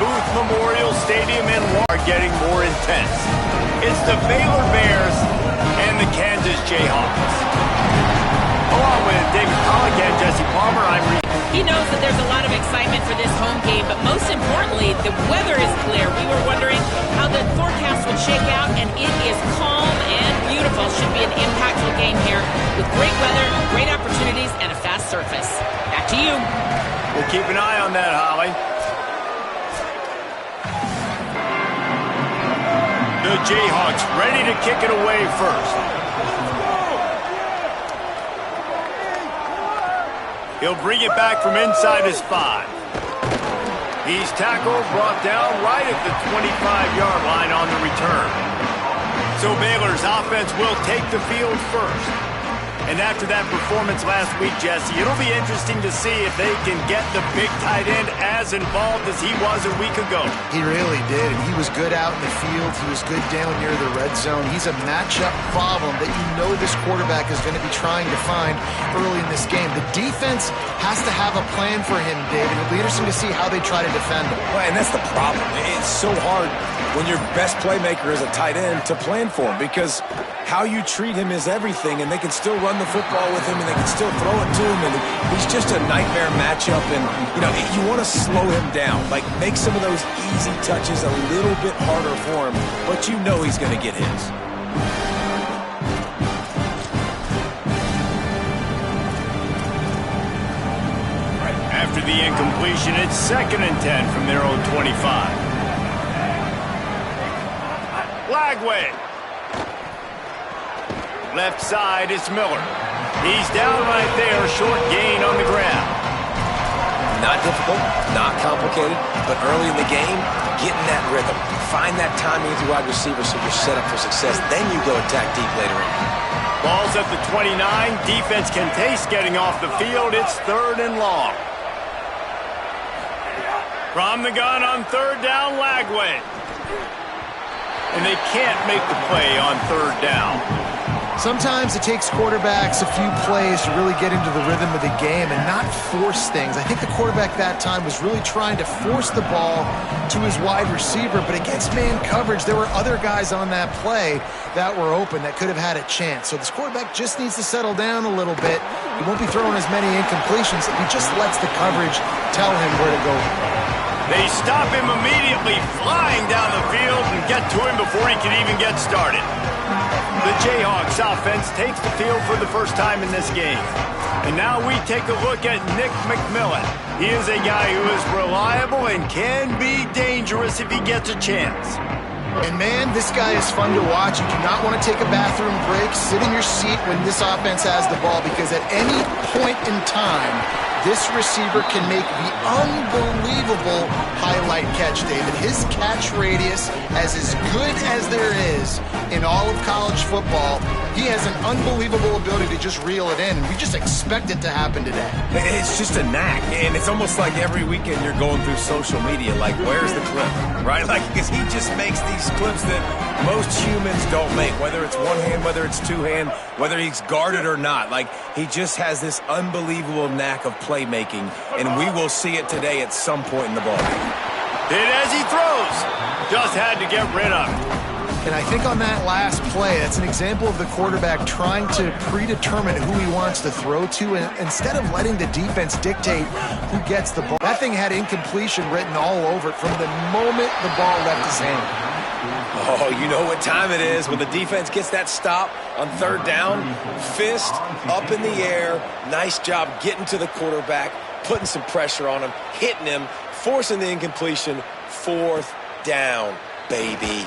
Booth Memorial Stadium and are getting more intense. It's the Baylor Bears and the Kansas Jayhawks. Along with David Pollack and Jesse Palmer, I'm Reed. He knows that there's a lot of excitement for this home game, but most importantly, the weather is clear. We were wondering how the forecast would shake out, and it is calm and beautiful. Should be an impactful game here with great weather, great opportunities, and a fast surface. Back to you. We'll keep an eye on that, Holly. The Jayhawks ready to kick it away first. He'll bring it back from inside his 5. He's tackled, brought down right at the 25-yard line on the return. So Baylor's offense will take the field first. And after that performance last week, Jesse, it'll be interesting to see if they can get the big tight end as involved as he was a week ago. He really did, and he was good out in the field. He was good down near the red zone. He's a matchup problem that you know this quarterback is going to be trying to find early in this game. The defense has to have a plan for him, David. It'll be interesting to see how they try to defend him. Well, and that's the problem. It's so hard when your best playmaker is a tight end to plan for him, because how you treat him is everything, and they can still run the football with him, and they can still throw it to him, and he's just a nightmare matchup. And, you know, you want to slow him down, like make some of those easy touches a little bit harder for him, but you know he's going to get his. After the incompletion, it's 2nd and 10 from their own 25. Lagway. Left side, it's Miller. He's down right there, short gain on the ground. Not difficult, not complicated, but early in the game, get in that rhythm. Find that timing with your wide receiver so you're set up for success. Then you go attack deep later on. Ball's at the 29. Defense can taste getting off the field. It's 3rd and long. From the gun on 3rd down, Lagway. And they can't make the play on 3rd down. Sometimes it takes quarterbacks a few plays to really get into the rhythm of the game and not force things. I think the quarterback that time was really trying to force the ball to his wide receiver, but against man coverage, there were other guys on that play that were open that could have had a chance. So this quarterback just needs to settle down a little bit. He won't be throwing as many incompletions if he just lets the coverage tell him where to go. They stop him immediately, flying down the field and get to him before he can even get started. The Jayhawks offense takes the field for the first time in this game. And now we take a look at Nick McMillan. He is a guy who is reliable and can be dangerous if he gets a chance. And man, this guy is fun to watch. You do not want to take a bathroom break, sit in your seat when this offense has the ball, because at any point in time, this receiver can make the unbelievable highlight catch, David. His catch radius is as good as there is in all of college football. He has an unbelievable ability to just reel it in, and we just expect it to happen today. It's just a knack, and it's almost like every weekend you're going through social media, like, where's the clip, right? Like, because he just makes these clips that most humans don't make, whether it's one hand, whether it's two hand, whether he's guarded or not. Like, he just has this unbelievable knack of playmaking, and we will see it today at some point in the ball game. Hit as he throws. Just had to get rid of it. And I think on that last play, that's an example of the quarterback trying to predetermine who he wants to throw to, and instead of letting the defense dictate who gets the ball. That thing had incompletion written all over it from the moment the ball left his hand. Oh, you know what time it is when the defense gets that stop on 3rd down. Fist up in the air. Nice job getting to the quarterback, putting some pressure on him, hitting him, forcing the incompletion. 4th down, baby.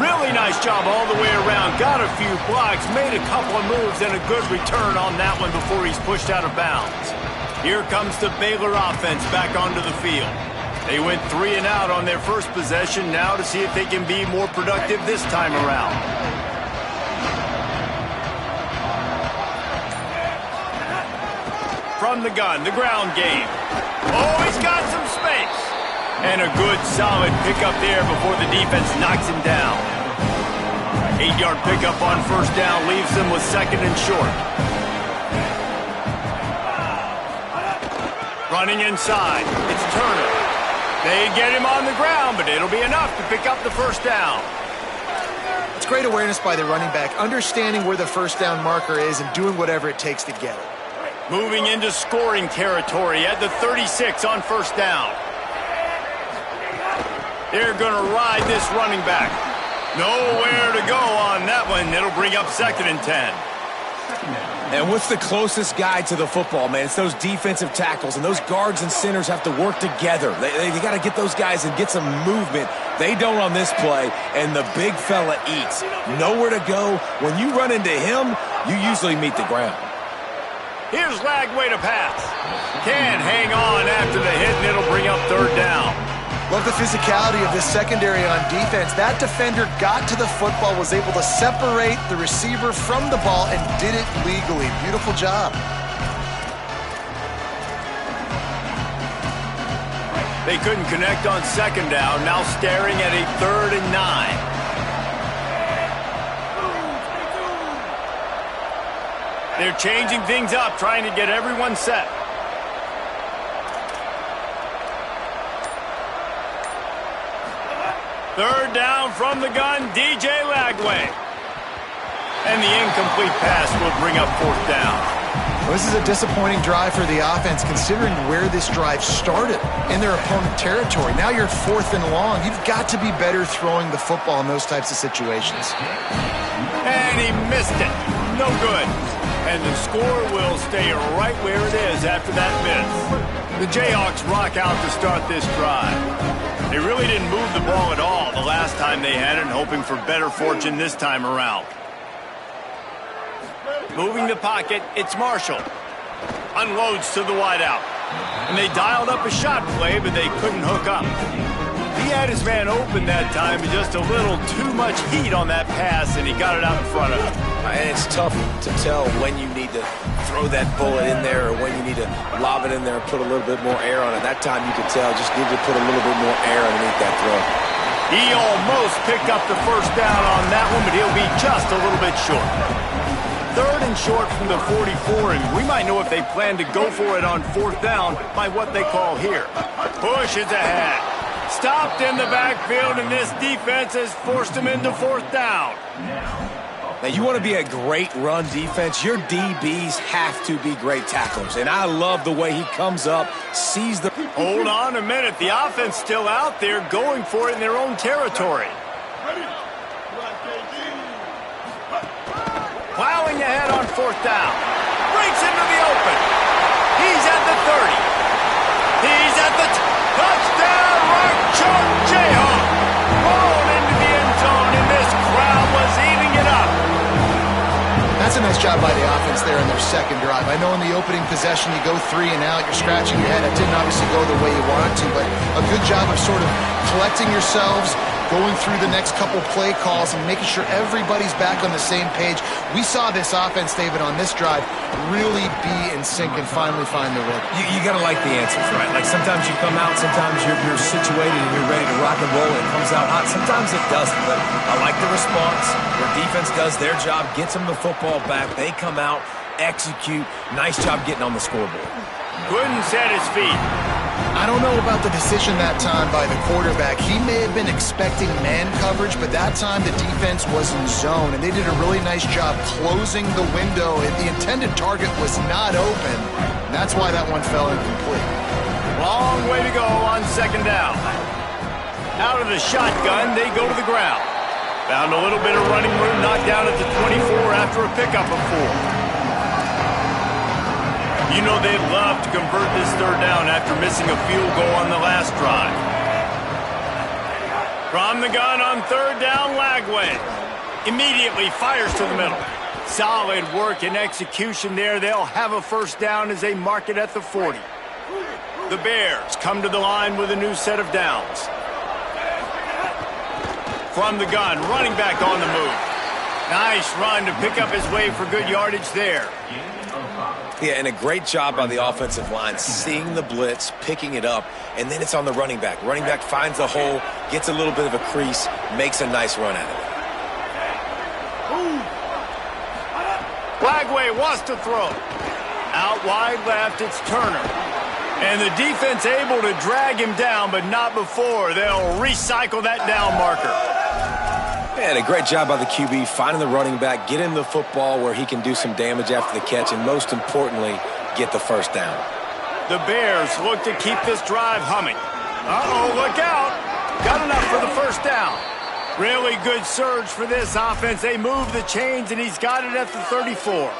Really nice job all the way around. Got a few blocks, made a couple of moves, and a good return on that one before he's pushed out of bounds. Here comes the Baylor offense back onto the field. They went 3 and out on their first possession, now to see if they can be more productive this time around. From the gun, the ground game. Oh, he's got some space. And a good, solid pickup there before the defense knocks him down. 8-yard pickup on 1st down leaves them with 2nd and short. Running inside, it's Turner. They get him on the ground, but it'll be enough to pick up the first down. It's great awareness by the running back, understanding where the first down marker is and doing whatever it takes to get it. Moving into scoring territory at the 36 on first down. They're going to ride this running back. Nowhere to go on that one. It'll bring up 2nd and 10. And what's the closest guy to the football, man? It's those defensive tackles, and those guards and centers have to work together. They got to get those guys and get some movement. They don't on this play, and the big fella eats. Nowhere to go. When you run into him, you usually meet the ground. Here's Lagway to pass. Can't hang on after the hit, and it'll bring up 3rd down. Love the physicality of this secondary on defense. That defender got to the football, was able to separate the receiver from the ball, and did it legally. Beautiful job. They couldn't connect on 2nd down, now staring at a 3rd and 9. They're changing things up, trying to get everyone set. Third down from the gun, DJ Lagway. And the incomplete pass will bring up 4th down. Well, this is a disappointing drive for the offense, considering where this drive started in their opponent territory. Now you're 4th and long. You've got to be better throwing the football in those types of situations. And he missed it. No good. And the score will stay right where it is after that miss. The Jayhawks rock out to start this drive. They really didn't move the ball at all the last time they had it, and hoping for better fortune this time around. Moving the pocket, it's Marshall. Unloads to the wideout. And they dialed up a shot play, but they couldn't hook up. He had his man open that time, but just a little too much heat on that pass, and he got it out in front of him. And it's tough to tell when you need to throw that bullet in there or when you need to lob it in there and put a little bit more air on it. That time you could tell just needed to put a little bit more air underneath that throw. He almost picked up the first down on that one, but he'll be just a little bit short. 3rd and short from the 44, and we might know if they plan to go for it on 4th down by what they call here. Push is ahead. Stopped in the backfield, and this defense has forced him into 4th down. Now, you want to be a great run defense, your DBs have to be great tacklers. And I love the way he comes up, sees the... Hold on a minute. The offense still out there going for it in their own territory. Plowing ahead on 4th down. Breaks into the open. He's at the 30. He's at the... touchdown, right chalk, Jayhawk. Rolled into the end zone, and this crowd was eating it up. That's a nice job by the offense there in their 2nd drive. I know in the opening possession you go 3 and out, you're scratching your head. It didn't obviously go the way you wanted to, but a good job of sort of collecting yourselves, going through the next couple play calls and making sure everybody's back on the same page. We saw this offense, David, on this drive really be in sync and finally find the rhythm. You got to like the answers, right? Like sometimes you come out, sometimes you're situated and you're ready to rock and roll. It comes out hot. Sometimes it doesn't, but I like the response. Where defense does their job, gets them the football back. They come out, execute. Nice job getting on the scoreboard. Couldn't set his feet. I don't know about the decision that time by the quarterback. He may have been expecting man coverage, but that time the defense was in zone, and they did a really nice job closing the window. The intended target was not open, and that's why that one fell incomplete. Long way to go on 2nd down. Out of the shotgun, they go to the ground. Found a little bit of running room, knocked down at the 24 after a pickup of 4. You know they'd love to convert this 3rd down after missing a field goal on the last drive. From the gun on 3rd down, Lagway immediately fires to the middle. Solid work and execution there. They'll have a first down as they mark it at the 40. The Bears come to the line with a new set of downs. From the gun, running back on the move. Nice run to pick up his way for good yardage there. Yeah, and a great job by the offensive line, seeing the blitz, picking it up, and then it's on the running back. Running back finds a hole, gets a little bit of a crease, makes a nice run out of it. Lagway wants to throw. Out wide left, it's Turner. And the defense able to drag him down, but not before. They'll recycle that down marker. And a great job by the QB, finding the running back, getting the football where he can do some damage after the catch, and most importantly, get the first down. The Bears look to keep this drive humming. Uh-oh, look out. Got enough for the first down. Really good surge for this offense. They move the chains, and he's got it at the 34.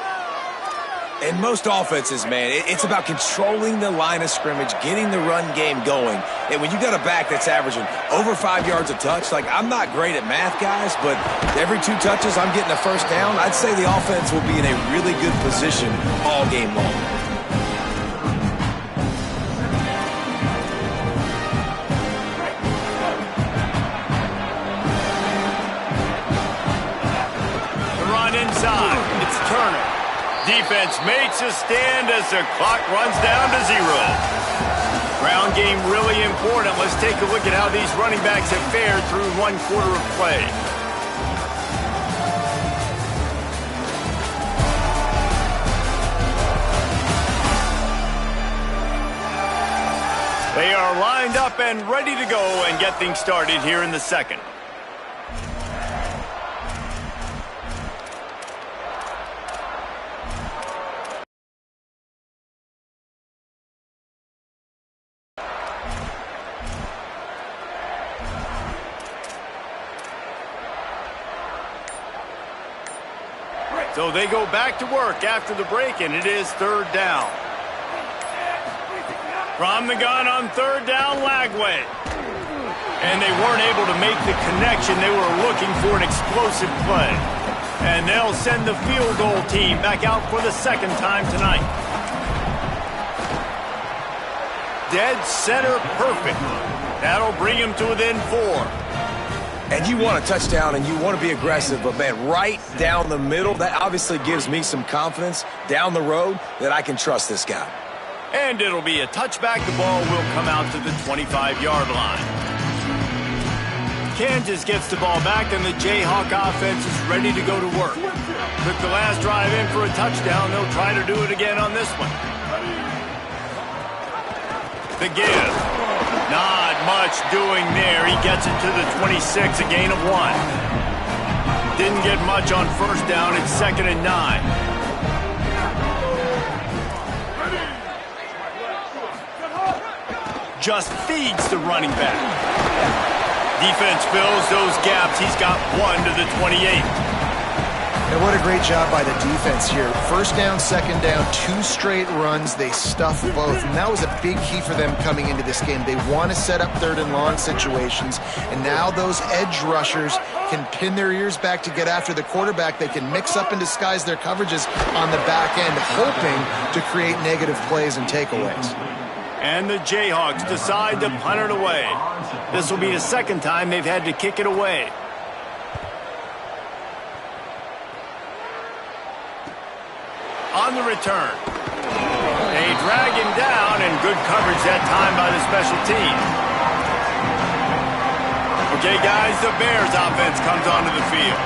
In most offenses, man, it's about controlling the line of scrimmage, getting the run game going. And when you got a back that's averaging over 5 yards a touch, like, I'm not great at math, guys, but every 2 touches I'm getting a first down, I'd say the offense will be in a really good position all game long. The run inside. It's Turner. Defense makes a stand as the clock runs down to 0. Ground game really important. Let's take a look at how these running backs have fared through 1 quarter of play. They are lined up and ready to go and get things started here in the second. So they go back to work after the break, and it is 3rd down. From the gun on 3rd down, Lagway. And they weren't able to make the connection. They were looking for an explosive play. And they'll send the field goal team back out for the 2nd time tonight. Dead center perfect. That'll bring him to within 4. And you want a touchdown and you want to be aggressive, but, man, right down the middle, that obviously gives me some confidence down the road that I can trust this guy. And it'll be a touchback. The ball will come out to the 25-yard line. Kansas gets the ball back, and the Jayhawk offense is ready to go to work. Took the last drive in for a touchdown. They'll try to do it again on this one. The give. Not much doing there. He gets it to the 26, a gain of 1. Didn't get much on 1st down. It's 2nd and 9. Just feeds the running back. Defense fills those gaps. He's got 1 to the 28. And what a great job by the defense here. 1st down, 2nd down, 2 straight runs. They stuff both. And that was a big key for them coming into this game. They want to set up 3rd and long situations. And now those edge rushers can pin their ears back to get after the quarterback. They can mix up and disguise their coverages on the back end, hoping to create negative plays and takeaways. And the Jayhawks decide to punt it away. This will be the 2nd time they've had to kick it away. On the return, they drag him down, and good coverage that time by the special team. Okay, guys, the Bears offense comes onto the field.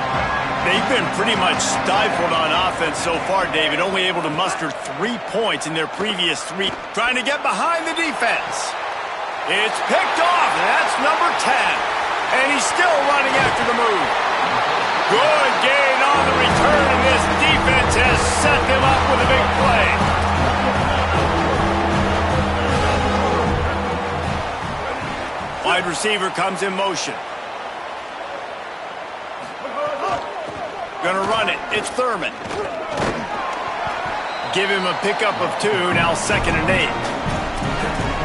They've been pretty much stifled on offense so far, David, only able to muster 3 points in their previous 3. Trying to get behind the defense. It's picked off, and that's number 10. And he's still running after the move. Good gain on the return, and this defense has set them up with a big play. Wide receiver comes in motion. Gonna run it. It's Thurman. Give him a pickup of 2, now 2nd and 8.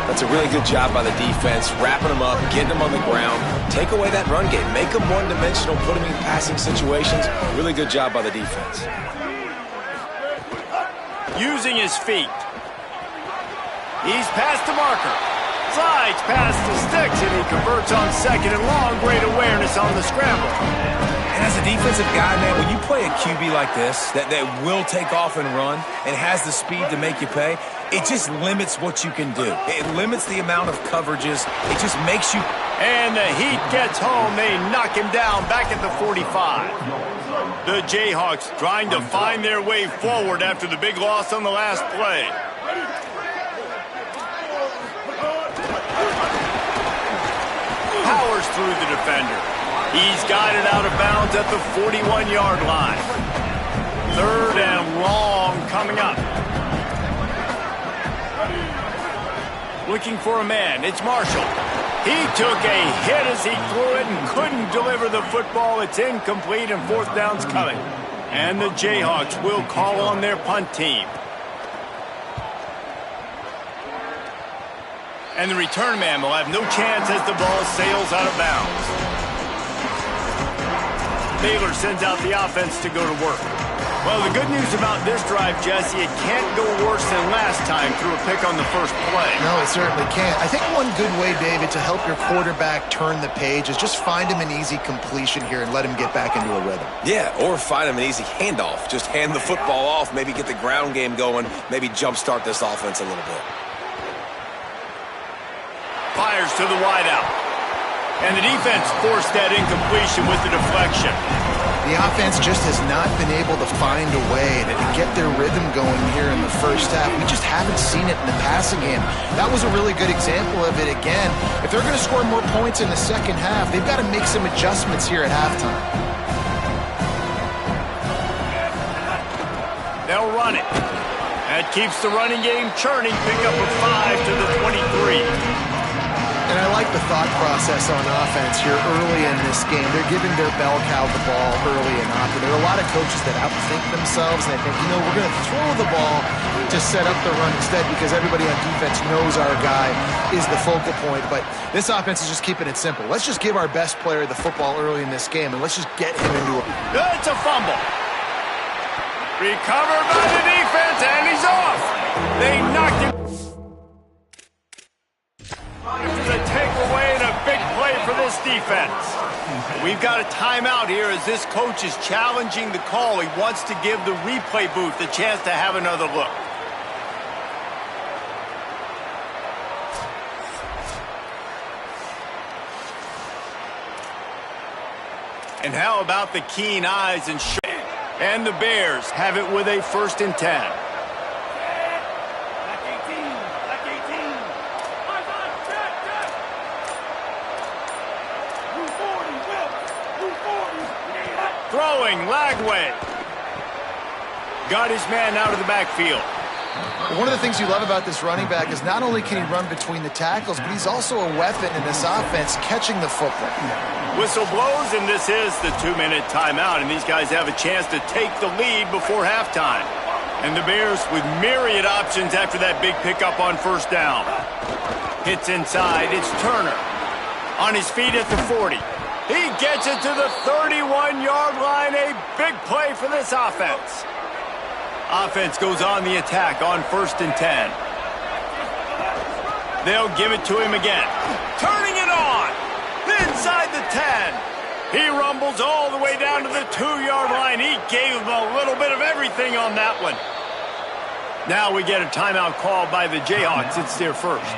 That's a really good job by the defense, wrapping them up, getting them on the ground. Take away that run game. Make them one-dimensional, put them in passing situations. Really good job by the defense. Using his feet. He's past the marker. Slides past the sticks, and he converts on 2nd and long. Great awareness on the scramble. And as a defensive guy, man, when you play a QB like this that will take off and run and has the speed to make you pay, it just limits what you can do. It limits the amount of coverages. It just makes you... And the heat gets home. They knock him down back at the 45. The Jayhawks trying to find their way forward after the big loss on the last play. powers through the defender. He's got it out of bounds at the 41-yard line. 3rd and long coming up. Looking for a man. It's Marshall. He took a hit as he threw it and couldn't deliver the football. It's incomplete and 4th down's coming. And the Jayhawks will call on their punt team. And the return man will have no chance as the ball sails out of bounds. Baylor sends out the offense to go to work. Well, the good news about this drive, Jesse, it can't go worse than last time through a pick on the first play. No, it certainly can't. I think one good way, David, to help your quarterback turn the page is just find him an easy completion here and let him get back into a rhythm. Yeah, or find him an easy handoff. Just hand the football off, maybe get the ground game going, maybe jumpstart this offense a little bit. Fires to the wideout. And the defense forced that incompletion with the deflection. The offense just has not been able to find a way to get their rhythm going here in the first half. We just haven't seen it in the passing game. That was a really good example of it again. If they're going to score more points in the second half, they've got to make some adjustments here at halftime. They'll run it. That keeps the running game churning. Pick up a 5 to the 23. And I like the thought process on offense here early in this game. They're giving their bell cow the ball early and often. There are a lot of coaches that outthink themselves, and they think, we're going to throw the ball to set up the run instead because everybody on defense knows our guy is the focal point. But this offense is just keeping it simple. Let's just give our best player the football early in this game, and let's just get him into a... It's a fumble. Recovered by the defense, and he's off. They knocked him. The takeaway and a big play for this defense. We've got a timeout here as this coach is challenging the call. He wants to give the replay booth a chance to have another look. And how about the keen eyes and and the Bears have it with a 1st and 10. Throwing, Lagway. Got his man out of the backfield. One of the things you love about this running back is not only can he run between the tackles, but he's also a weapon in this offense catching the football. Whistle blows, and this is the 2-minute timeout, and these guys have a chance to take the lead before halftime. And the Bears with myriad options after that big pickup on 1st down. Hits inside, it's Turner. On his feet at the 40. He gets it to the 31-yard line. A big play for this offense. Offense goes on the attack on 1st and 10. They'll give it to him again. Turning it on. Inside the 10. He rumbles all the way down to the 2-yard line. He gave him a little bit of everything on that one. Now we get a timeout call by the Jayhawks. It's their first.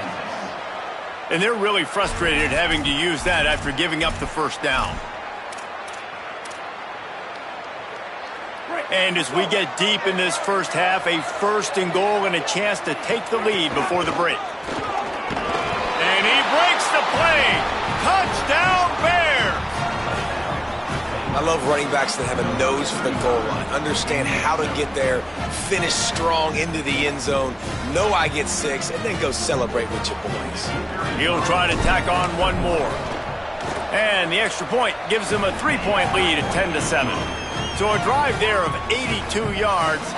And they're really frustrated having to use that after giving up the 1st down. And as we get deep in this first half, a 1st and goal and a chance to take the lead before the break. And he breaks the play. Touchdown, Bears! I love running backs that have a nose for the goal line, understand how to get there, finish strong into the end zone, know I get 6, and then go celebrate with your boys. He'll try to tack on one more. And the extra point gives him a 3-point lead at 10-7. So a drive there of 82 yards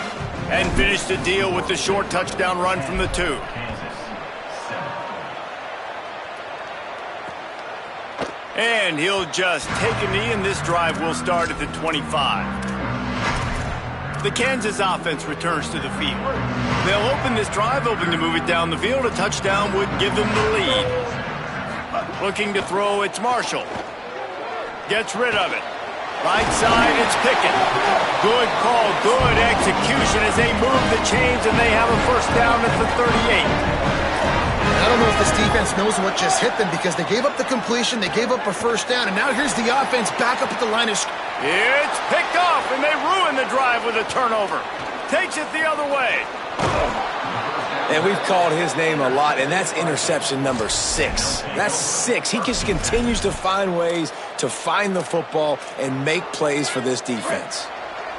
and finish the deal with the short touchdown run from the 2. And he'll just take a knee, and this drive will start at the 25. The Kansas offense returns to the field. They'll open this drive, hoping to move it down the field. A touchdown would give them the lead. Looking to throw, it's Marshall. Gets rid of it. Right side, it's Pickett. Good call, good execution as they move the chains, and they have a 1st down at the 38. I don't know if this defense knows what just hit them because they gave up the completion, they gave up a 1st down, and now here's the offense back up at the line of scrimmage. It's picked off, and they ruin the drive with a turnover. Takes it the other way. And we've called his name a lot, and that's interception number 6. That's 6. He just continues to find ways to find the football and make plays for this defense.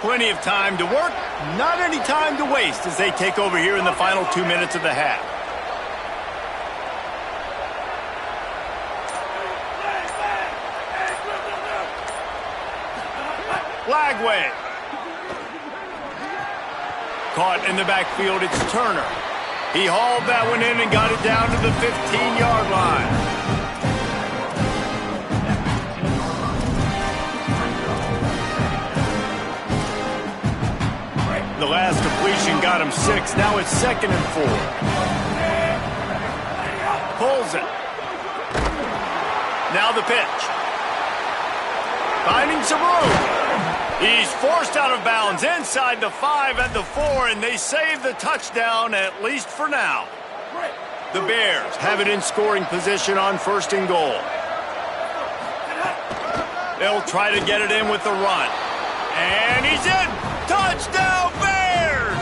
Plenty of time to work, not any time to waste as they take over here in the final 2 minutes of the half. Lagway. Caught in the backfield, it's Turner. He hauled that one in and got it down to the 15-yard line. The last completion got him 6. Now it's 2nd and 4. Pulls it. Now the pitch. Finding some room. He's forced out of bounds inside the 5 at the 4, and they save the touchdown, at least for now. The Bears have it in scoring position on 1st and goal. They'll try to get it in with the run. And he's in! Touchdown, Bears!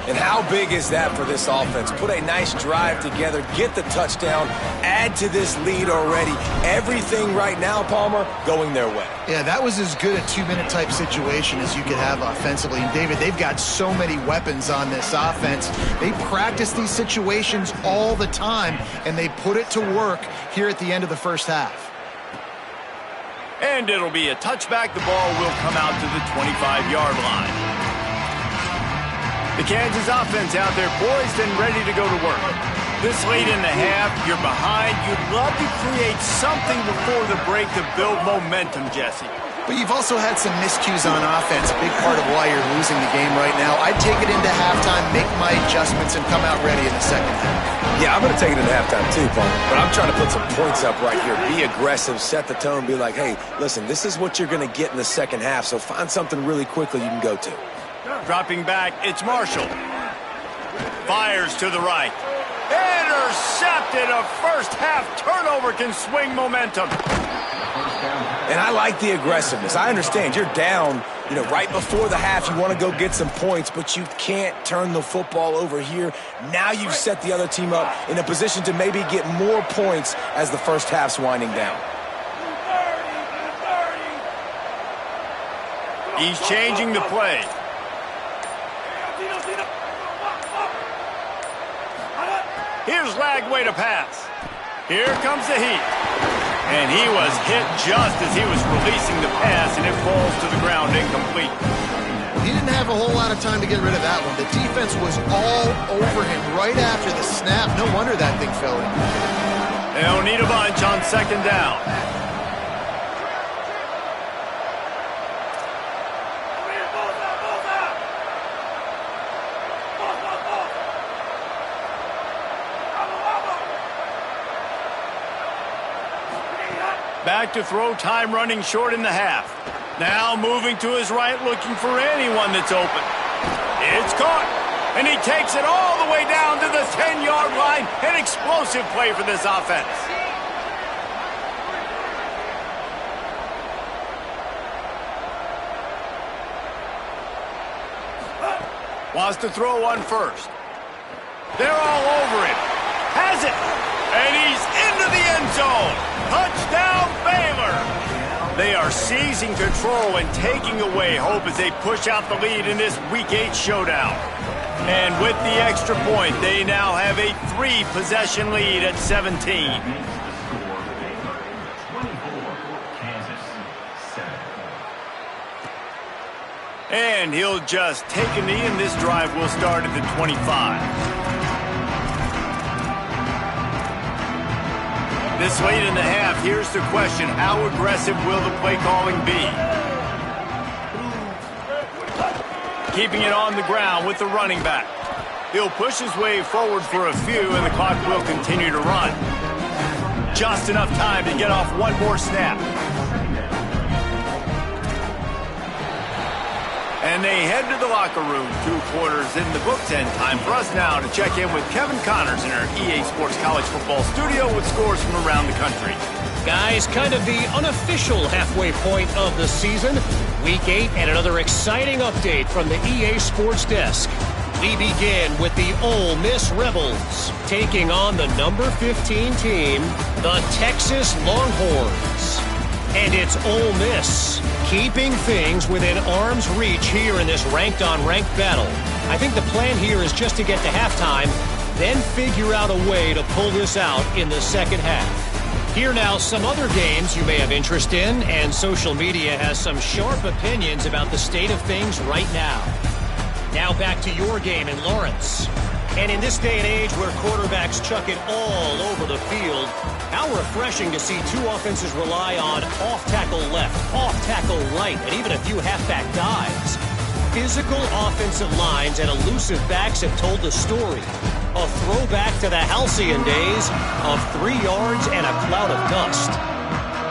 And how big is that for this offense? Put a nice drive together, get the touchdown, add to this lead already. Everything right now, Palmer, going their way. Yeah, that was as good a 2-minute type situation as you could have offensively. And, David, they've got so many weapons on this offense. They practice these situations all the time, and they put it to work here at the end of the first half. And it'll be a touchback. The ball will come out to the 25-yard line. The Kansas offense out there poised and ready to go to work. This late in the half, you're behind. You'd love to create something before the break to build momentum, Jesse. But you've also had some miscues on offense, a big part of why you're losing the game right now. I'd take it into halftime, make my adjustments, and come out ready in the second half. Yeah, I'm going to take it into halftime too, Palmer. But I'm trying to put some points up right here. Be aggressive, set the tone, be like, hey, listen, this is what you're going to get in the second half, so find something really quickly you can go to. Dropping back, it's Marshall. Fires to the right. Intercepted. A first half turnover can swing momentum. And I like the aggressiveness. I understand you're down, right before the half. You want to go get some points, but you can't turn the football over here. Now you've set the other team up in a position to maybe get more points as the first half's winding down. He's changing the play. Here's Lagway to pass. Here comes the heat. And he was hit just as he was releasing the pass, and it falls to the ground incomplete. He didn't have a whole lot of time to get rid of that one. The defense was all over him right after the snap. No wonder that thing fell in. They'll need a bunch on 2nd down. Back to throw, time running short in the half. Now moving to his right, looking for anyone that's open. It's caught, and he takes it all the way down to the 10-yard line. An explosive play for this offense. Wants to throw on 1st. They're all over him. Has it, and he's into the end zone. Touchdown, Baylor! They are seizing control and taking away hope as they push out the lead in this Week 8 showdown. And with the extra point, they now have a 3-possession lead at 17. And he'll just take a knee, and this drive will start at the 25. This late in the half, here's the question. How aggressive will the play calling be? Keeping it on the ground with the running back. He'll push his way forward for a few, and the clock will continue to run. Just enough time to get off one more snap. And they head to the locker room, 2 quarters in the books, and time for us now to check in with Kevin Connors in our EA Sports College Football studio with scores from around the country. Guys, kind of the unofficial halfway point of the season. Week 8 and another exciting update from the EA Sports desk. We begin with the Ole Miss Rebels taking on the number 15 team, the Texas Longhorns. And it's Ole Miss keeping things within arm's reach here in this ranked-on-ranked battle. I think the plan here is just to get to halftime, then figure out a way to pull this out in the second half. Here now, some other games you may have interest in, and social media has some sharp opinions about the state of things right now. Now back to your game in Lawrence. And in this day and age where quarterbacks chuck it all over the field, how refreshing to see two offenses rely on off-tackle left, off-tackle right, and even a few halfback dives. Physical offensive lines and elusive backs have told the story. A throwback to the halcyon days of 3 yards and a cloud of dust.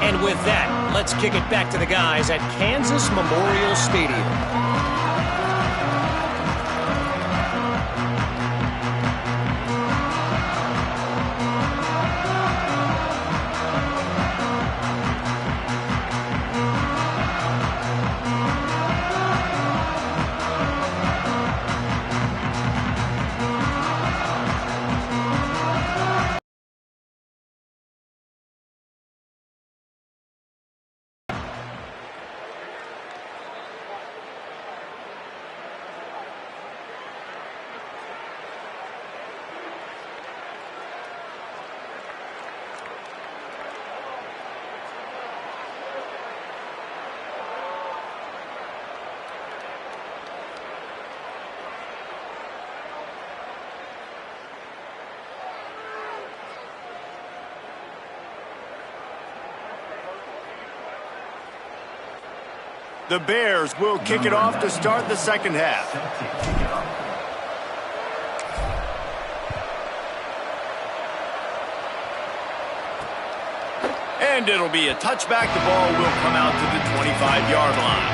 And with that, let's kick it back to the guys at Kansas Memorial Stadium. The Bears will kick it off to start the second half. And it'll be a touchback. The ball will come out to the 25-yard line.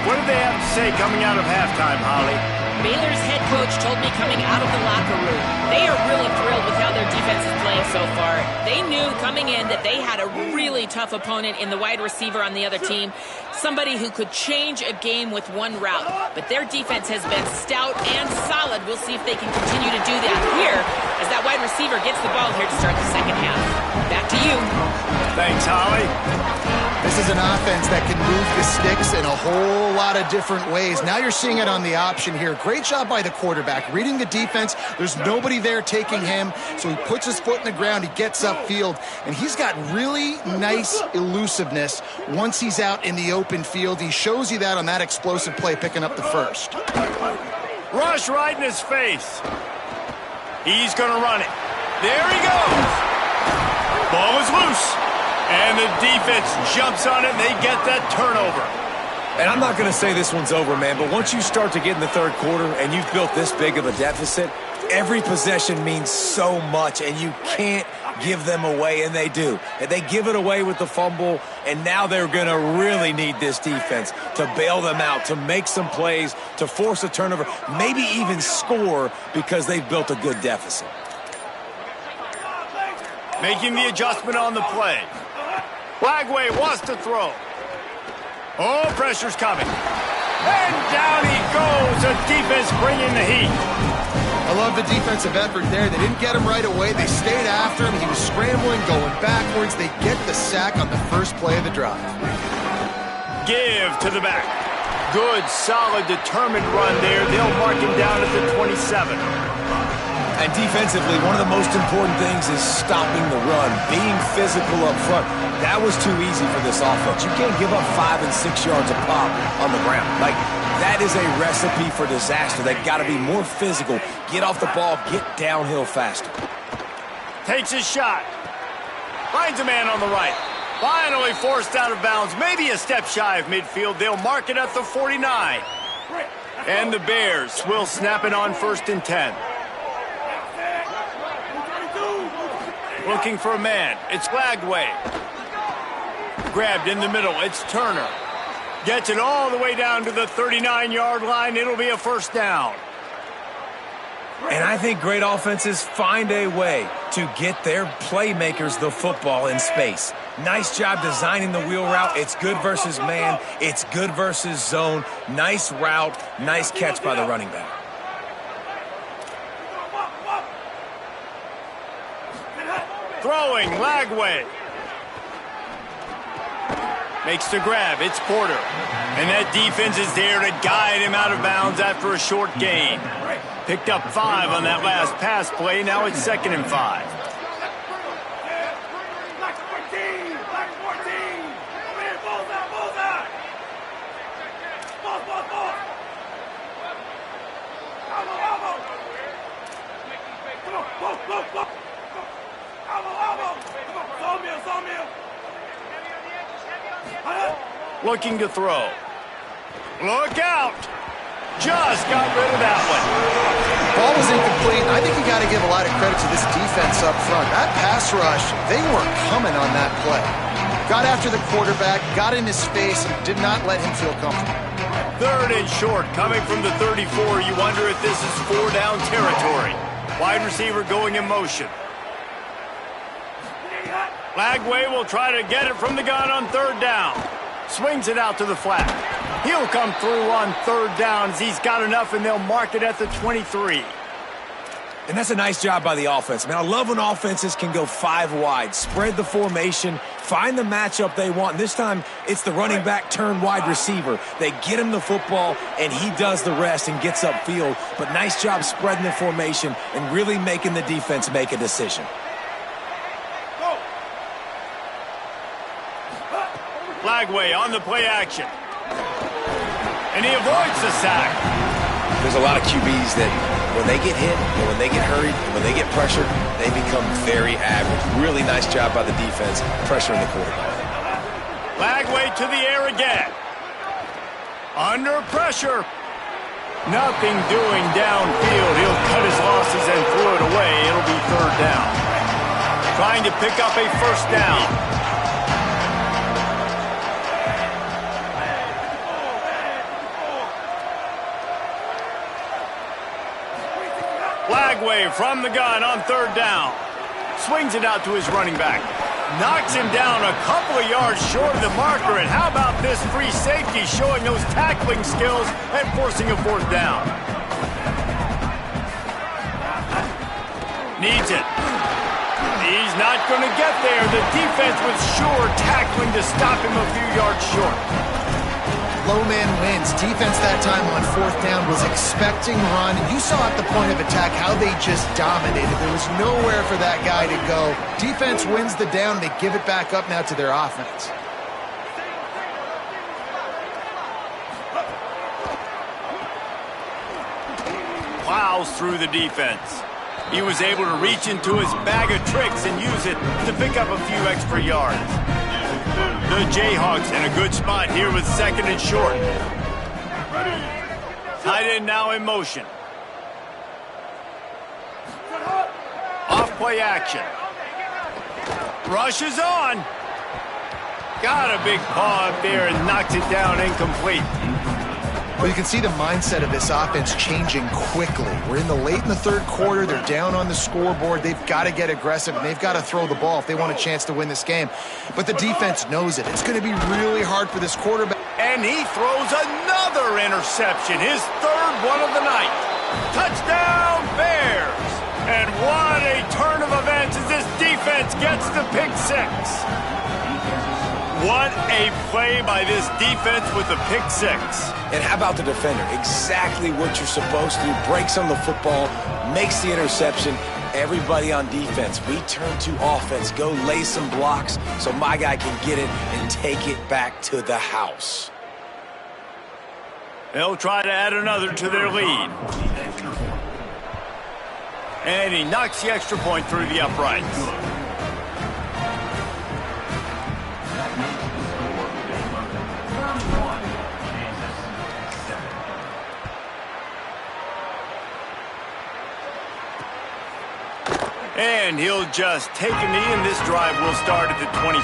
What do they have to say coming out of halftime, Holly? Baylor's head coach told me coming out of the locker room, they are really thrilled with how their defense is playing so far. They knew coming in that they had a really tough opponent in the wide receiver on the other team, somebody who could change a game with one route. But their defense has been stout and solid. We'll see if they can continue to do that here as that wide receiver gets the ball here to start the second half. Back to you. Thanks, Holly. This is an offense that can move the sticks in a whole lot of different ways. Now you're seeing it on the option here. Great job by the quarterback. Reading the defense, there's nobody there taking him, so he puts his foot in the ground, he gets upfield, and he's got really nice elusiveness once he's out in the open field. He shows you that on that explosive play, picking up the first. Rush right in his face. He's going to run it. There he goes. Ball is loose. And the defense jumps on it, and they get that turnover. And I'm not going to say this one's over, man, but once you start to get in the third quarter and you've built this big of a deficit, every possession means so much, and you can't give them away, and they do. And they give it away with the fumble, and now they're going to really need this defense to bail them out, to make some plays, to force a turnover, maybe even score because they've built a good deficit. Making the adjustment on the play. Flagway wants to throw. Oh, pressure's coming. And down he goes. The defense bringing the heat. I love the defensive effort there. They didn't get him right away. They stayed after him. He was scrambling, going backwards. They get the sack on the first play of the drive. Give to the back. Good, solid, determined run there. They'll mark him down at the 27. And defensively, one of the most important things is stopping the run, being physical up front. That was too easy for this offense. You can't give up 5 and 6 yards a pop on the ground. Like, that is a recipe for disaster. They've got to be more physical, get off the ball, get downhill faster. Takes his shot. Finds a man on the right. Finally forced out of bounds, maybe a step shy of midfield. They'll mark it at the 49. And the Bears will snap it on 1st and 10. Looking for a man. It's Flagway. Grabbed in the middle. It's Turner. Gets it all the way down to the 39-yard line. It'll be a first down. And I think great offenses find a way to get their playmakers the football in space. Nice job designing the wheel route. It's good versus man. It's good versus zone. Nice route. Nice catch by the running back. Throwing, Lagway. Makes the grab, it's Porter. And that defense is there to guide him out of bounds after a short gain. Picked up 5 on that last pass play, now it's 2nd and 5. Looking to throw. Look out! Just got rid of that one. Ball was incomplete. I think you got to give a lot of credit to this defense up front. That pass rush, they were coming on that play. Got after the quarterback, got in his face, and did not let him feel comfortable. 3rd and short, coming from the 34. You wonder if this is 4-down territory. Wide receiver going in motion. Lagway will try to get it from the gun on 3rd down. Swings it out to the flat. He'll come through on 3rd down as he's got enough, and they'll mark it at the 23. And that's a nice job by the offense. Man, I love when offenses can go 5 wide, spread the formation, find the matchup they want. And this time, it's the running back turned wide receiver. They get him the football, and he does the rest and gets upfield. But nice job spreading the formation and really making the defense make a decision. Lagway on the play action. And he avoids the sack. There's a lot of QBs that when they get hit, and when they get hurried, and when they get pressured, they become very average. Really nice job by the defense pressuring the quarterback. Lagway to the air again. Under pressure. Nothing doing downfield. He'll cut his losses and throw it away. It'll be 3rd down. Trying to pick up a 1st down. Lagway from the gun on 3rd down. Swings it out to his running back. Knocks him down a couple of yards short of the marker. And how about this free safety showing those tackling skills and forcing a 4th down? Needs it. He's not going to get there. The defense with sure tackling to stop him a few yards short. Low man wins. Defense that time on 4th down was expecting run. You saw at the point of attack how they just dominated. There was nowhere for that guy to go. Defense wins the down. They give it back up now to their offense. Plows through the defense. He was able to reach into his bag of tricks and use it to pick up a few extra yards. The Jayhawks in a good spot here with 2nd and short. Tight end now in motion. Off play action. Rushes on. Got a big paw up there and knocks it down incomplete. Well, you can see the mindset of this offense changing quickly. We're late in the 3rd quarter. They're down on the scoreboard. They've got to get aggressive, and they've got to throw the ball if they want a chance to win this game. But the defense knows it. It's going to be really hard for this quarterback. And he throws another interception, his 3rd one of the night. Touchdown, Bears! And what a turn of events as this defense gets the pick 6. What a play by this defense with the pick 6. And how about the defender? Exactly what you're supposed to do. Breaks on the football, makes the interception. Everybody on defense, we turn to offense. Go lay some blocks so my guy can get it and take it back to the house. They'll try to add another to their lead. And he knocks the extra point through the uprights. And he'll just take a knee, and this drive will start at the 25.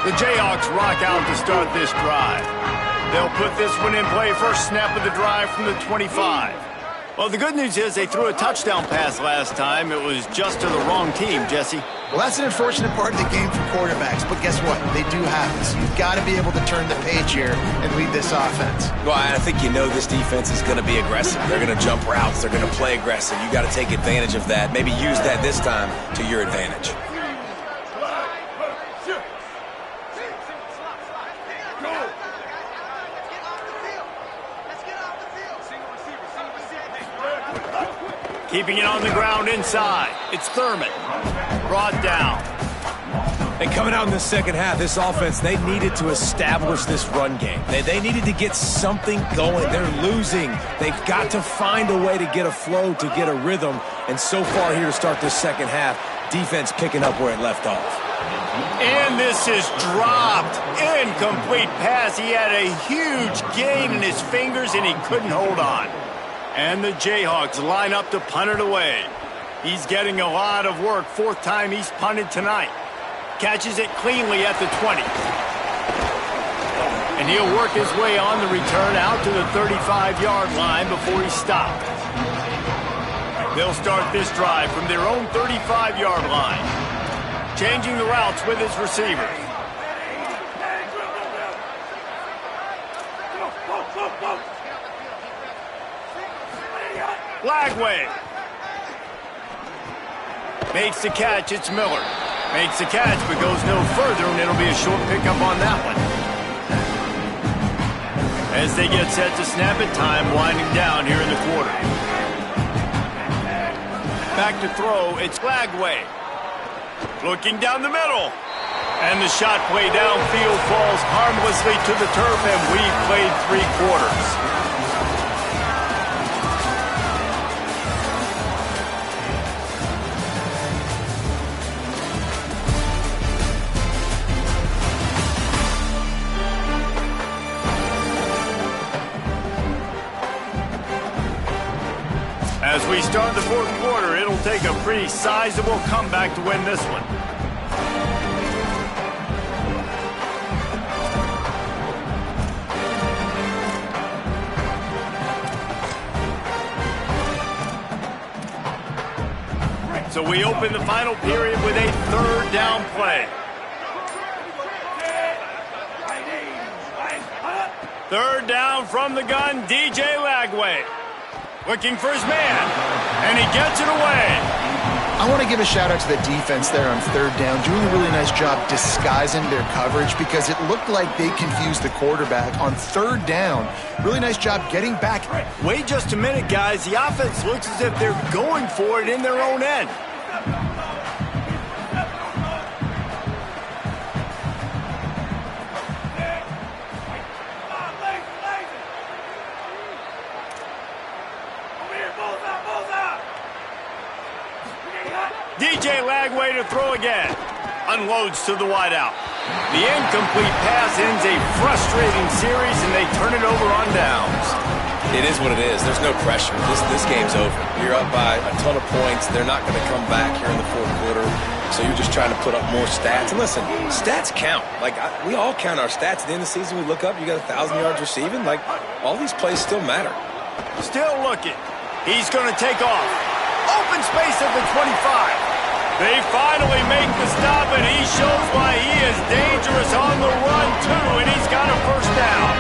The Jayhawks rock out to start this drive. They'll put this one in play first snap of the drive from the 25. Well, the good news is they threw a touchdown pass last time. It was just to the wrong team, Jesse. Well, that's an unfortunate part of the game for quarterbacks, but guess what? They do happen. So you've got to be able to turn the page here and lead this offense. Well, I think you know this defense is going to be aggressive. They're going to jump routes. They're going to play aggressive. You got to take advantage of that. Maybe use that this time to your advantage. Keeping it on the ground inside. It's Thurman. Brought down. And coming out in the second half, this offense, they needed to establish this run game. They needed to get something going. They're losing. They've got to find a way to get a flow, to get a rhythm. And so far here to start this second half, defense picking up where it left off. And this is dropped. Incomplete pass. He had a huge gain in his fingers, and he couldn't hold on. And the Jayhawks line up to punt it away. He's getting a lot of work. Fourth time he's punted tonight. Catches it cleanly at the 20. And he'll work his way on the return out to the 35-yard line before he's stopped. They'll start this drive from their own 35-yard line. Changing the routes with his receivers. Lagway. Makes the catch, it's Miller. Makes the catch, but goes no further, and it'll be a short pickup on that one. As they get set to snap it, time winding down here in the quarter. Back to throw, it's Lagway. Looking down the middle. And the shot play downfield falls harmlessly to the turf, and we've played 3 quarters. As we start the fourth quarter, it'll take a pretty sizable comeback to win this one. So we open the final period with a third down play. Third down from the gun, DJ Lagway. Looking for his man, and he gets it away. I want to give a shout-out to the defense there on third down, doing a really nice job disguising their coverage because it looked like they confused the quarterback on third down. Really nice job getting back. Wait just a minute, guys. The offense looks as if they're going for it in their own end. DJ Lagway to throw again. Unloads to the wideout. The incomplete pass ends a frustrating series, and they turn it over on downs. It is what it is. There's no pressure. This game's over. You're up by a ton of points. They're not going to come back here in the fourth quarter. So you're just trying to put up more stats. And listen, stats count. Like, we all count our stats. At the end of the season, we look up, you got 1,000 yards receiving. Like, all these plays still matter. Still looking. He's going to take off. Open space at the 25. They finally make the stop, and he shows why he is dangerous on the run, too, and he's got a first down.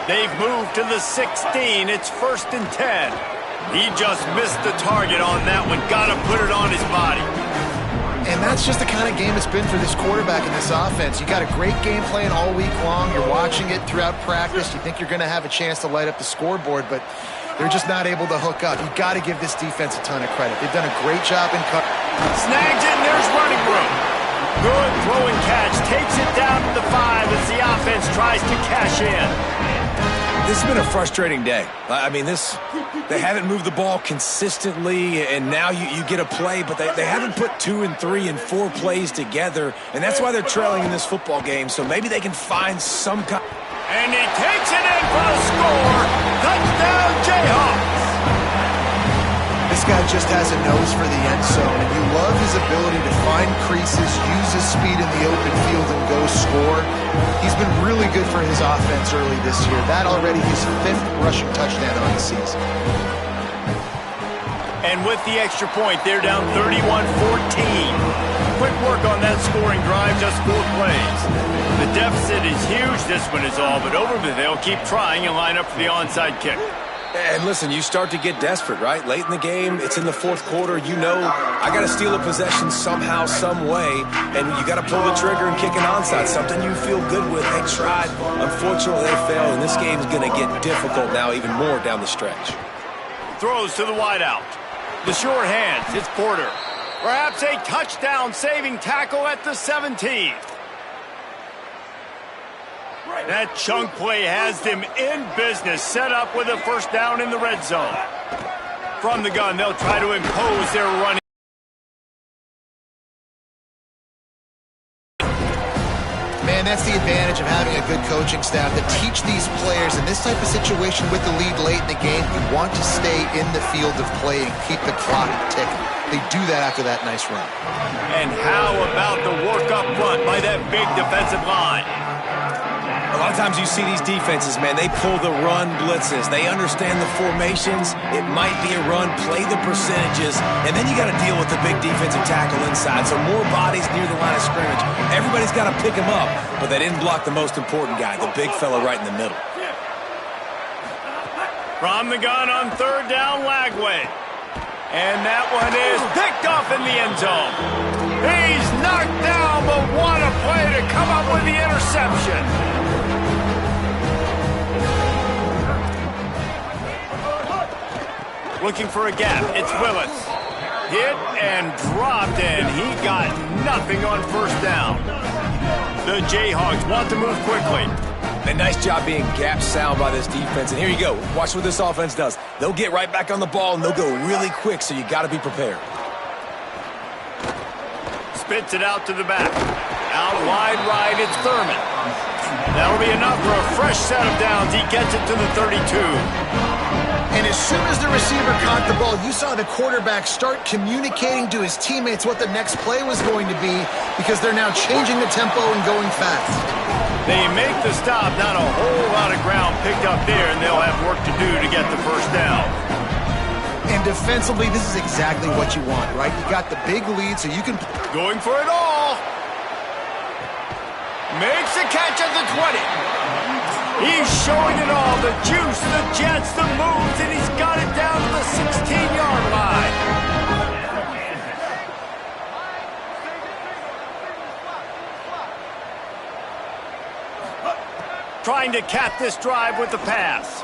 They've moved to the 16. It's 1st and 10. He just missed the target on that one. Got to put it on his body. And that's just the kind of game it's been for this quarterback and this offense. You got a great game plan all week long. You're watching it throughout practice. You think you're going to have a chance to light up the scoreboard, but they're just not able to hook up. You've got to give this defense a ton of credit. They've done a great job in cut. Snags it, and there's running room. Good throw and catch. Takes it down to the 5 as the offense tries to cash in. This has been a frustrating day. I mean, they haven't moved the ball consistently, and now you get a play, but they haven't put 2 and 3 and 4 plays together, and that's why they're trailing in this football game, so maybe they can find some kind. And he takes it in for a score. Touchdown, Jayhawks. This guy just has a nose for the end zone, and you love his ability to find creases, use his speed in the open field, and go score. He's been really good for his offense early this year. That already his 5th rushing touchdown on the season. And with the extra point, they're down 31-14. Quick work on that scoring drive, just 4 plays. The deficit is huge, this one is all, but they'll keep trying and line up for the onside kick. And listen, you start to get desperate, right? Late in the game, it's in the fourth quarter. You know, I got to steal a possession somehow, some way, and you got to pull the trigger and kick an onside, something you feel good with. They tried. Unfortunately, they failed, and this game's going to get difficult now, even more down the stretch. Throws to the wideout. The sure hands, it's Porter. Perhaps a touchdown-saving tackle at the 17. That chunk play has them in business, set up with a first down in the red zone. From the gun, they'll try to impose their running. Man, that's the advantage of having a good coaching staff that teach these players in this type of situation with the lead late in the game. You want to stay in the field of play and keep the clock ticking. They do that after that nice run. And how about the work up front by that big defensive line? A lot of times you see these defenses, man, they pull the run blitzes. They understand the formations. It might be a run, play the percentages, and then you got to deal with the big defensive tackle inside. So more bodies near the line of scrimmage. Everybody's got to pick him up, but they didn't block the most important guy, the big fella right in the middle. From the gun on third down, Lagway. And that one is picked off in the end zone. He's knocked down, but what a play to come up with the interception. Looking for a gap. It's Willis. Hit and dropped, and he got nothing on first down. The Jayhawks want to move quickly. A nice job being gap sound by this defense. And here you go. Watch what this offense does. They'll get right back on the ball, and they'll go really quick, so you got to be prepared. Spits it out to the back. Out wide right, it's Thurman. That'll be enough for a fresh set of downs. He gets it to the 32. And as soon as the receiver caught the ball, you saw the quarterback start communicating to his teammates what the next play was going to be because they're now changing the tempo and going fast. They make the stop, not a whole lot of ground picked up there, and they'll have work to do to get the first down. And defensively, this is exactly what you want, right? You got the big lead, so you can... Going for it all. Makes a catch at the 20. He's showing it all, the juice, the jets, the moves, and he's got it down to the 16-yard line. Trying to cap this drive with the pass.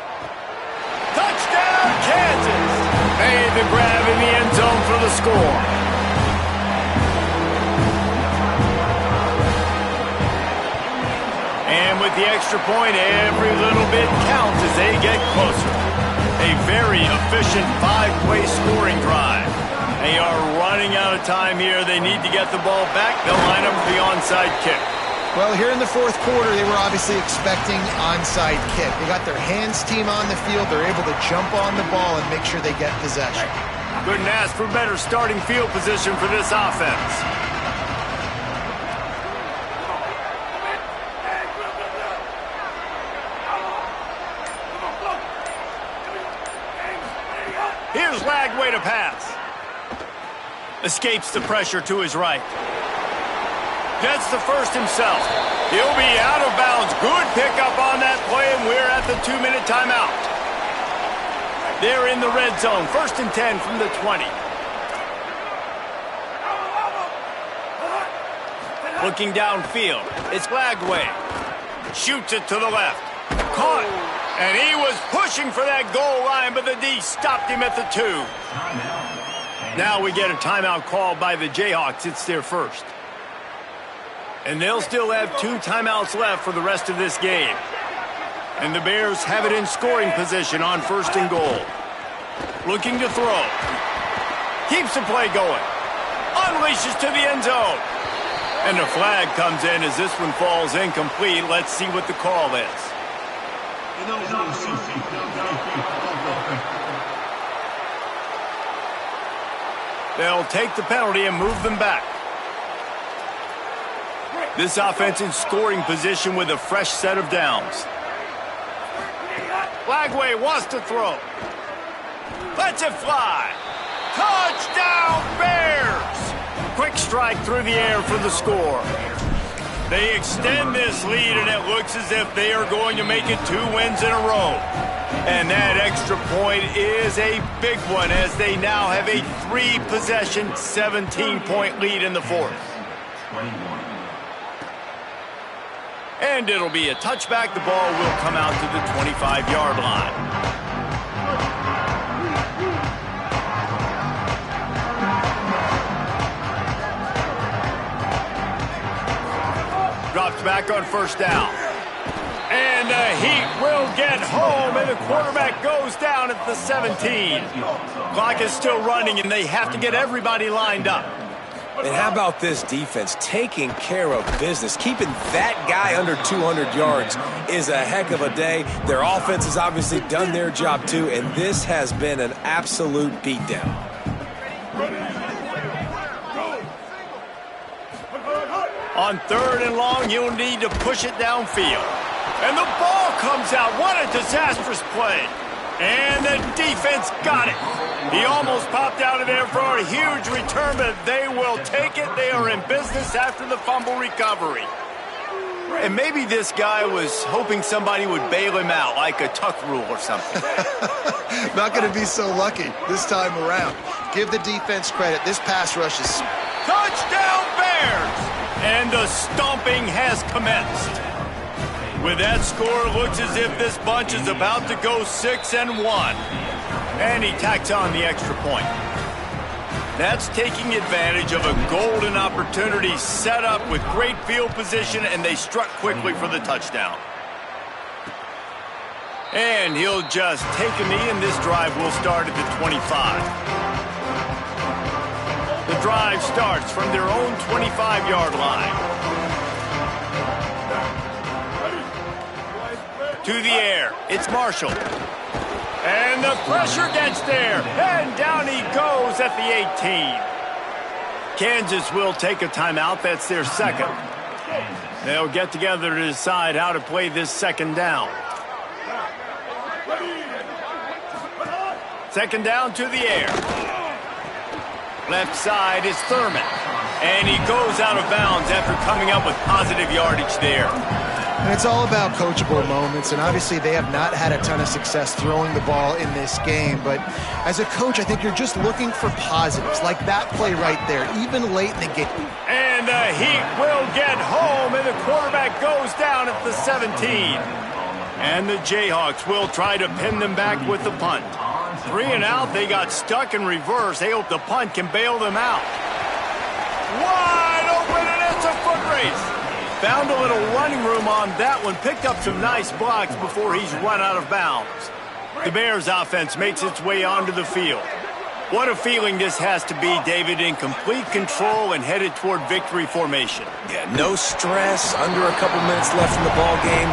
Touchdown, Kansas! Made the grab in the end zone for the score. And with the extra point, every little bit counts as they get closer. A very efficient 5-play scoring drive. They are running out of time here. They need to get the ball back. They'll line up for the onside kick. Well, here in the fourth quarter, they were obviously expecting onside kick. They got their hands team on the field. They're able to jump on the ball and make sure they get possession. Couldn't ask for better starting field position for this offense. Here's Lagway to pass. Escapes the pressure to his right. Gets the first himself. He'll be out of bounds. Good pickup on that play, and we're at the 2-minute timeout. They're in the red zone. 1st and 10 from the 20. Looking downfield. It's Lagway. Shoots it to the left. Caught. And he was pushing for that goal line, but the D stopped him at the 2. Now we get a timeout called by the Jayhawks. It's their first. And they'll still have 2 timeouts left for the rest of this game. And the Bears have it in scoring position on 1st and goal. Looking to throw. Keeps the play going. Unleashes to the end zone. And the flag comes in as this one falls incomplete. Let's see what the call is. They'll take the penalty and move them back. This offense in scoring position with a fresh set of downs. Lagway wants to throw. Lets it fly. Touchdown, Bears! Quick strike through the air for the score. They extend this lead, and it looks as if they are going to make it 2 wins in a row. And that extra point is a big one, as they now have a 3-possession, 17-point lead in the fourth. And it'll be a touchback. The ball will come out to the 25-yard line. Drops back on first down. And the Heat will get home, and the quarterback goes down at the 17. Clock is still running, and they have to get everybody lined up. And how about this defense taking care of business? Keeping that guy under 200 yards is a heck of a day. Their offense has obviously done their job too, and this has been an absolute beatdown. On 3rd and long, you'll need to push it downfield. And the ball comes out. What a disastrous play. And the defense got it. He almost popped out of there for a huge return, but they will take it. They are in business after the fumble recovery. And maybe this guy was hoping somebody would bail him out, like a tuck rule or something. Not going to be so lucky this time around. Give the defense credit. This pass rush is... Touchdown, Bears! And the stomping has commenced. With that score, it looks as if this bunch is about to go 6-1. And he tacks on the extra point. That's taking advantage of a golden opportunity set up with great field position, and they struck quickly for the touchdown. And he'll just take a knee, and this drive will start at the 25. The drive starts from their own 25-yard line. To the air, it's Marshall. And the pressure gets there, and down he goes at the 18. Kansas will take a timeout. That's their second. They'll get together to decide how to play this second down. Second down to the air. Left side is Thurman. And he goes out of bounds after coming up with positive yardage there. And it's all about coachable moments, and obviously they have not had a ton of success throwing the ball in this game. But as a coach, I think you're just looking for positives, like that play right there, even late in the game. And the Heat will get home, and the quarterback goes down at the 17. And the Jayhawks will try to pin them back with the punt. 3 and out, they got stuck in reverse. They hope the punt can bail them out. Wide open, and it's a foot race. Found a little running room on that one. Picked up some nice blocks before he's run out of bounds. The Bears offense makes its way onto the field. What a feeling this has to be, David, in complete control and headed toward victory formation. Yeah, no stress, under a couple minutes left in the ball game.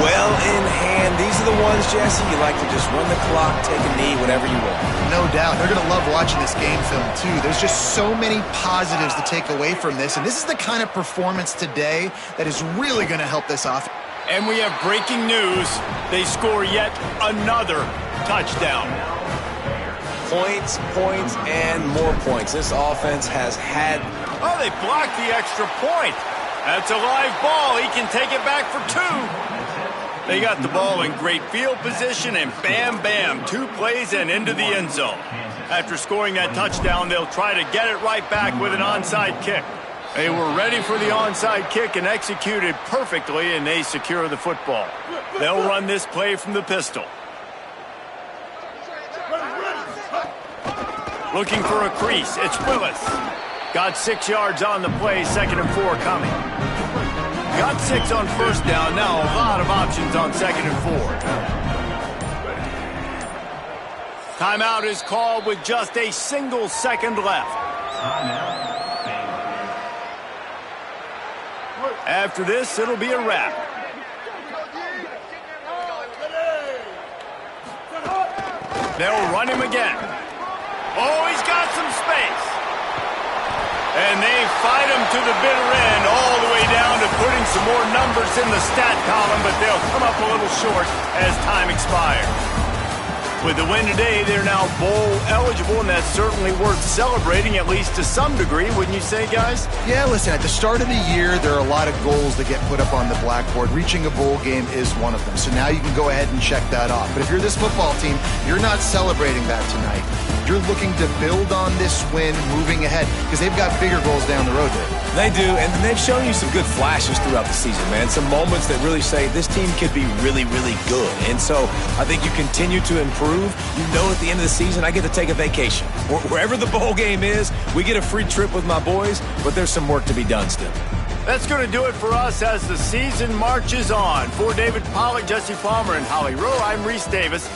Well in hand. These are the ones, Jesse, you like to just run the clock, take a knee, whatever you want. No doubt. They're going to love watching this game film, too. There's just so many positives to take away from this, and this is the kind of performance today that is really going to help this offense. And we have breaking news. They score yet another touchdown. Points, and more points. This offense has had... Oh, they blocked the extra point. That's a live ball. He can take it back for 2. They got the ball in great field position, and bam, bam, 2 plays and into the end zone. After scoring that touchdown, they'll try to get it right back with an onside kick. They were ready for the onside kick and executed perfectly, and they secure the football. They'll run this play from the pistol. Looking for a crease, it's Willis. Got 6 yards on the play, 2nd and 4 coming. Got 6 on first down, now a lot of options on 2nd and 4. Timeout is called with just a single second left. After this, it'll be a wrap. They'll run him again. Oh, he's got some space. And they fight him to the bitter end, all the way down to putting some more numbers in the stat column, but they'll come up a little short as time expires. With the win today, they're now bowl eligible, and that's certainly worth celebrating, at least to some degree, wouldn't you say, guys? Yeah, listen, at the start of the year, there are a lot of goals that get put up on the blackboard. Reaching a bowl game is one of them. So now you can go ahead and check that off. But if you're this football team, you're not celebrating that tonight. You're looking to build on this win moving ahead because they've got bigger goals down the road there. They do, and they've shown you some good flashes throughout the season, man. Some moments that really say this team could be really, really good. And so I think you continue to improve. You know at the end of the season, I get to take a vacation. Wherever the bowl game is, we get a free trip with my boys, but there's some work to be done still. That's going to do it for us as the season marches on. For David Pollack, Jesse Palmer, and Holly Rowe, I'm Reese Davis.